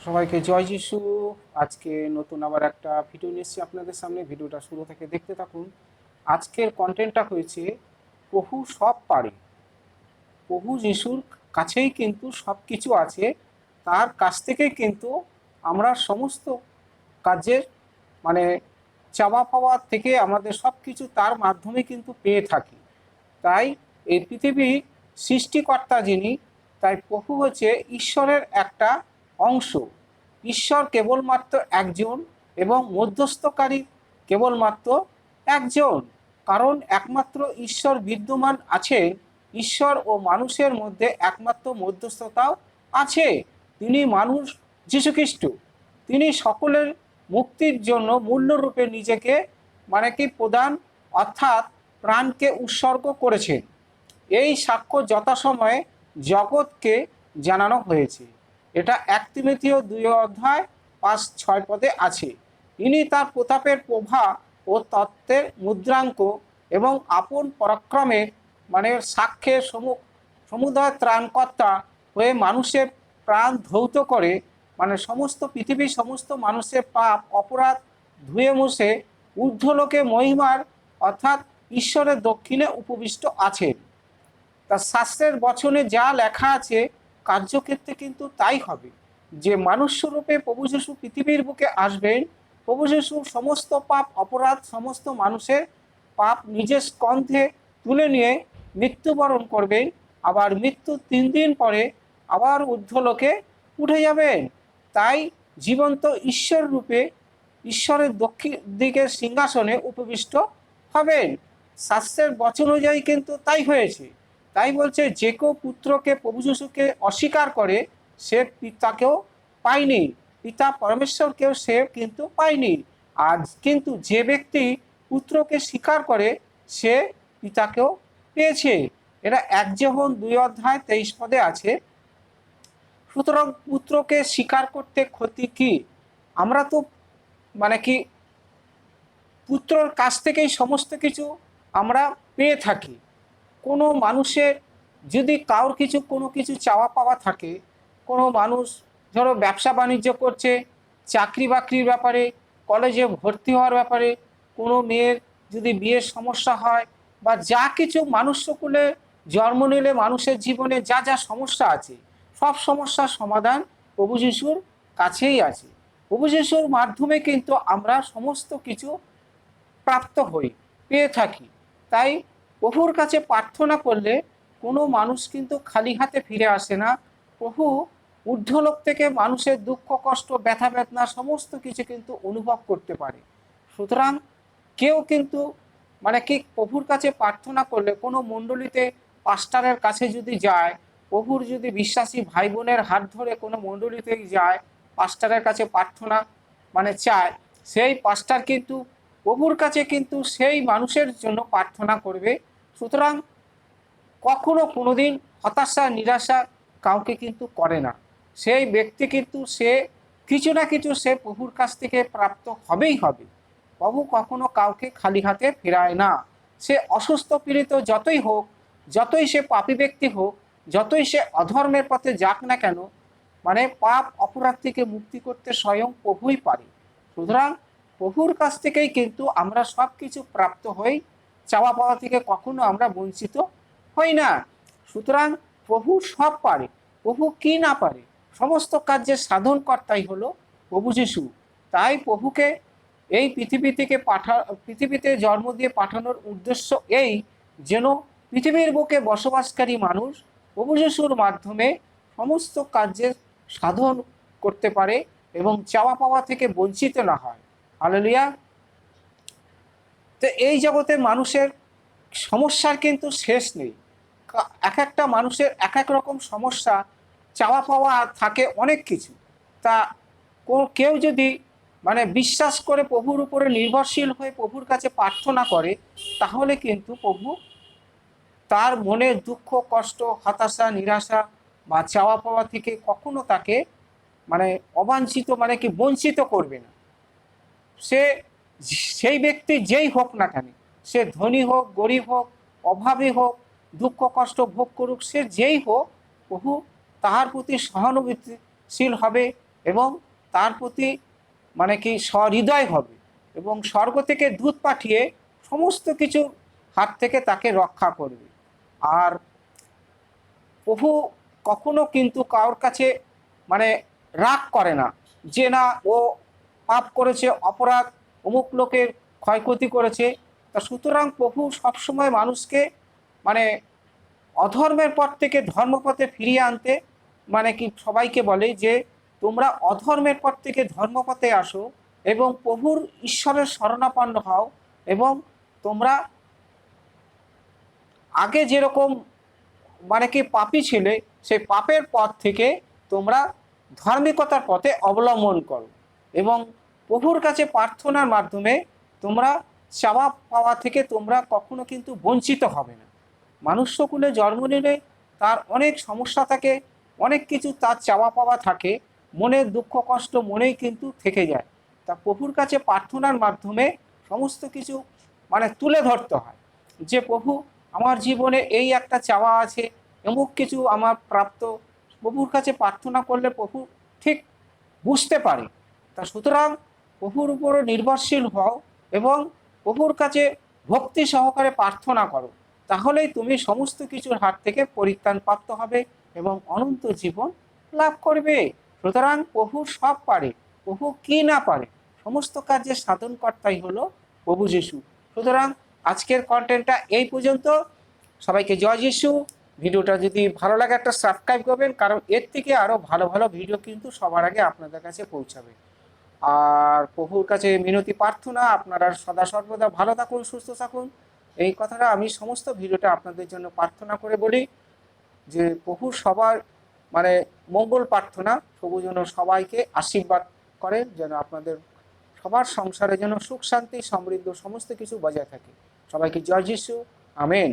সবাইকে জয় যিশু। আজকে নতুন আবার একটা ভিডিও নিয়ে এসেছি আপনাদের সামনে। ভিডিওটা শুরু থেকে দেখতে থাকুন। আজকের কন্টেন্টটা হয়েছে প্রভু সব পারে। প্রভু যিশুর কাছেই কিন্তু সব কিছু আছে। তার কাছ থেকেই কিন্তু আমরা সমস্ত কাজের মানে চাওয়া পাওয়া থেকে আমাদের সব কিছু তার মাধ্যমে কিন্তু পেয়ে থাকি। তাই এই পৃথিবীর সৃষ্টিকর্তা যিনি, তাই প্রভু হচ্ছে ঈশ্বরের একটা অংশ। ঈশ্বর কেবলমাত্র একজন এবং মধ্যস্থকারী কেবলমাত্র একজন। কারণ একমাত্র ঈশ্বর বিদ্যমান আছে, ঈশ্বর ও মানুষের মধ্যে একমাত্র মধ্যস্থতাও আছে। তিনি মানুষ যীশুখ্রিস্ট। তিনি সকলের মুক্তির জন্য মূল্যরূপে নিজেকে কি প্রদান অর্থাৎ প্রাণকে উৎসর্গ করেছেন। এই সাক্ষ্য যথাসময়ে জগৎকে জানানো হয়েছে। এটা 1 তিমথিয় 2:5-6 আছে। ইনি তার প্রতাপের প্রভা ও তত্ত্বের মুদ্রাঙ্ক এবং আপন পরাক্রমের সাক্ষ্যের সমুদয় ত্রাণকর্তা হয়ে মানুষের প্রাণ ধৌত করে সমস্ত পৃথিবীর সমস্ত মানুষের পাপ অপরাধ ধুয়ে মুছে ঊর্ধ্বলোকে মহিমার অর্থাৎ ঈশ্বরের দক্ষিণে উপবিষ্ট আছেন। তার শাস্ত্রের বচনে যা লেখা আছে কার্যক্ষেত্রে কিন্তু তাই হবে, যে মানুষ্যরূপে প্রভু যীশু পৃথিবীর বুকে আসবেন। প্রভু যীশু সমস্ত পাপ অপরাধ সমস্ত মানুষের পাপ নিজের স্কন্ধে তুলে নিয়ে মৃত্যুবরণ করবেন। আবার মৃত্যু 3 দিন পরে আবার ঊর্ধ্বলোকে উঠে যাবেন। তাই জীবন্ত ঈশ্বর রূপে ঈশ্বরের দক্ষিণ দিকের সিংহাসনে উপবিষ্ট হবেন। শাস্ত্রের বচন অনুযায়ী কিন্তু তাই হয়েছে। তাই বলছে, যে কেউ পুত্রকে প্রভু যীশুকে অস্বীকার করে সে পিতাকেও পায়নি, পিতা পরমেশ্বরকেও সে কিন্তু পায়নি। আর কিন্তু যে ব্যক্তি পুত্রকে স্বীকার করে সে পিতাকেও পেয়েছে। এটা 1 যোহন 2:23 আছে। সুতরাং পুত্রকে স্বীকার করতে ক্ষতি কি? আমরা তো কি পুত্রর কাছ থেকেই সমস্ত কিছু আমরা পেয়ে থাকি। কোনো মানুষের যদি কারোর কোনো কিছু চাওয়া পাওয়া থাকে, কোনো মানুষ ধরো ব্যবসা বাণিজ্য করছে, চাকরি বাকরির ব্যাপারে, কলেজে ভর্তি হওয়ার ব্যাপারে, কোনো মেয়ের যদি বিয়ের সমস্যা হয়, বা যা কিছু মানুষ সকলে জন্ম নিলে মানুষের জীবনে যা যা সমস্যা আছে সব সমস্যার সমাধান প্রভু যিশুর কাছেই আছে। প্রভু যিশুর মাধ্যমে কিন্তু আমরা সমস্ত কিছু প্রাপ্ত হই, পেয়ে থাকি। তাই প্রভুর কাছে প্রার্থনা করলে কোনো মানুষ কিন্তু খালি হাতে ফিরে আসে না। প্রভু ঊর্ধ্বলোক থেকে মানুষের দুঃখ কষ্ট ব্যথা বেদনা সমস্ত কিছু কিন্তু অনুভব করতে পারে। সুতরাং কেউ কিন্তু প্রভুর কাছে প্রার্থনা করলে কোনো মণ্ডলীতে পাস্টারের কাছে যদি যায়, প্রভুর যদি বিশ্বাসী ভাই বোনের হাত ধরে কোনো মণ্ডলীতে যায়, পাস্টারের কাছে প্রার্থনা চায়, সেই পাস্টার কিন্তু প্রভুর কাছে কিন্তু সেই মানুষের জন্য প্রার্থনা করবে। সুতরাং কখনো কোনোদিন হতাশা নিরাশা কাউকে কিন্তু করে না। সেই ব্যক্তি কিন্তু সে কিছু না কিছু সে প্রভুর কাছ থেকে প্রাপ্ত হবেই হবে। প্রভু কখনো কাউকে খালি হাতে ফেরায় না। সে অসুস্থ পীড়িত যতই হোক, যতই সে পাপী ব্যক্তি হোক, যতই সে অধর্মের পথে যাক না কেন, পাপ অপরাধ থেকে মুক্তি করতে স্বয়ং প্রভুই পারে। সুতরাং প্রভুর কাছ থেকেই কিন্তু আমরা সব কিছু প্রাপ্ত হই, চাওয়া পাওয়া থেকে কখনো আমরা বঞ্চিত হই না। সুতরাং প্রভু সব পারে। প্রভু কি না পারে? সমস্ত কার্যের সাধনকর্তাই হলো প্রভু যিশু। তাই প্রভুকে এই পৃথিবীতে জন্ম দিয়ে পাঠানোর উদ্দেশ্য এই, যেন পৃথিবীর বুকে বসবাসকারী মানুষ প্রভু যিশুর মাধ্যমে সমস্ত কার্যের সাধন করতে পারে এবং চাওয়া পাওয়া থেকে বঞ্চিত না হয়। হালেলুয়া। তো এই জগতে মানুষের সমস্যার কিন্তু শেষ নেই। এক একটা মানুষের এক এক রকম সমস্যা, চাওয়া পাওয়া থাকে অনেক কিছু। তা কেউ যদি বিশ্বাস করে প্রভুর উপরে নির্ভরশীল হয়ে প্রভুর কাছে প্রার্থনা করে, তাহলে কিন্তু প্রভু তার মনের দুঃখ কষ্ট হতাশা নিরাশা বা চাওয়া পাওয়া থেকে কখনো তাকে অবাঞ্ছিত বঞ্চিত করবে না। সে সেই ব্যক্তি যেই হোক না কেন, সে ধনী হোক গরিব হোক অভাবী হোক দুঃখ কষ্ট ভোগ করুক, সে যেই হোক, প্রভু তাহার প্রতি সহানুভূতিশীল হবে এবং তার প্রতি মানে কি সহৃদয় হবে এবং স্বর্গ থেকে দূত পাঠিয়ে সমস্ত কিছু হাত থেকে তাকে রক্ষা করবে। আর প্রভু কখনো কিন্তু কারোর কাছে মানে রাগ করে না যে না ও পাপ করেছে, অপরাধ, অমুক লোকের ক্ষয়ক্ষতি করেছে। তা সুতরাং প্রভু সবসময় মানুষকে মানে অধর্মের পথ থেকে ধর্মপথে ফিরিয়ে আনতে মানে কি সবাইকে বলে যে তোমরা অধর্মের পথ থেকে ধর্মপথে আসো এবং প্রভুর ঈশ্বরের শরণাপন্ন হও এবং তোমরা আগে যেরকম মানে কি পাপী ছিলে সেই পাপের পথ থেকে তোমরা ধার্মিকতার পথে অবলম্বন করো এবং প্রভুর কাছে প্রার্থনার মাধ্যমে তোমরা চাওয়া পাওয়া থেকে তোমরা কখনো কিন্তু বঞ্চিত হবে না। মানুষ সকলে জন্ম নিলে তার অনেক সমস্যা থাকে, অনেক কিছু তার চাওয়া পাওয়া থাকে, মনের দুঃখ কষ্ট মনেই কিন্তু থেকে যায়। তা প্রভুর কাছে প্রার্থনার মাধ্যমে সমস্ত কিছু মানে তুলে ধরতে হয় যে প্রভু আমার জীবনে এই একটা চাওয়া আছে, এমন কিছু আমার প্রাপ্ত। প্রভুর কাছে প্রার্থনা করলে প্রভু ঠিক বুঝতে পারে। তা সুতরাং প্রভুর উপরও নির্ভরশীল হও এবং প্রভুর কাছে ভক্তি সহকারে প্রার্থনা করো, তাহলেই তুমি সমস্ত কিছুর হাত থেকে পরিত্রাণ প্রাপ্ত হবে এবং অনন্ত জীবন লাভ করবে। সুতরাং প্রভু সব পারে, প্রভু কি না পারে, সমস্ত কাজের সাধনকর্তাই হলো প্রভু যিশু। সুতরাং আজকের কন্টেন্টটা এই পর্যন্ত। সবাইকে জয় যিশু। ভিডিওটা যদি ভালো লাগে একটা সাবস্ক্রাইব করবেন, কারণ এর থেকে আরও ভালো ভালো ভিডিও কিন্তু সবার আগে আপনাদের কাছে পৌঁছাবে। আর প্রভুর কাছে মিনতি প্রার্থনা আপনারা সদা সর্বদা ভালো থাকুন, সুস্থ থাকুন। এই কথাটা আমি সমস্ত ভিডিওটা আপনাদের জন্য প্রার্থনা করে বলি যে প্রভু সবার মানে মঙ্গল প্রার্থনা, প্রভু যেন সবাইকে আশীর্বাদ করেন, যেন আপনাদের সবার সংসারে যেন সুখ শান্তি সমৃদ্ধ সমস্ত কিছু বজায় থাকে। সবাইকে জয় যিশু, আমেন।